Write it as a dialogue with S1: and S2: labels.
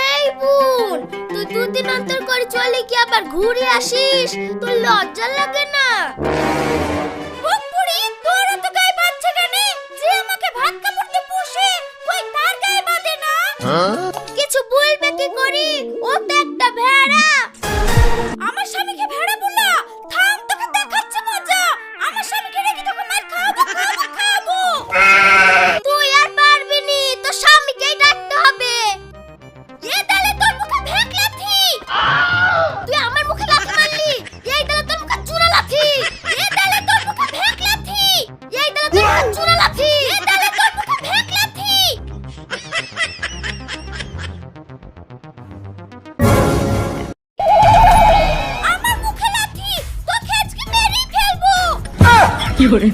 S1: এই বোন, তুই দুদিন অন্তর করে চলে কি আবার ঘুরে আসিস? তোর লজ্জা লাগে না? বকপুরি, তোর তো গায়ে বাঁধছে কেন? যে আমাকে ভাত কাপড়তে পুষে, কই তার গায়ে বাঁধে না? কিছু বলবে কি করি? ও তো একটা ভেড়া। আমার স্বামীকে ভেড়া বলা? থাম, তোকে দেখাচ্ছি মজা। আমার স্বামীকে রেখে তোকে মার খাওয়াবো। তুই আর পারবি নি, তোর স্বামীকেই ডাকতে হবে। এ দালে তোর মুখে ভেক লাথি। তুই আমার মুখে লাথি মারলি, এই দালে তোর মুখে চূড়া লাথি। এ দালে তোর মুখে ভেক লাথি, এই দালে তোর মুখে চূড়া লাথি। এ দালে তোর মুখে ভেক লাথি। আমার মুখে লাথি, তোকে আজকে মেরেই ফেলবো। কি করে?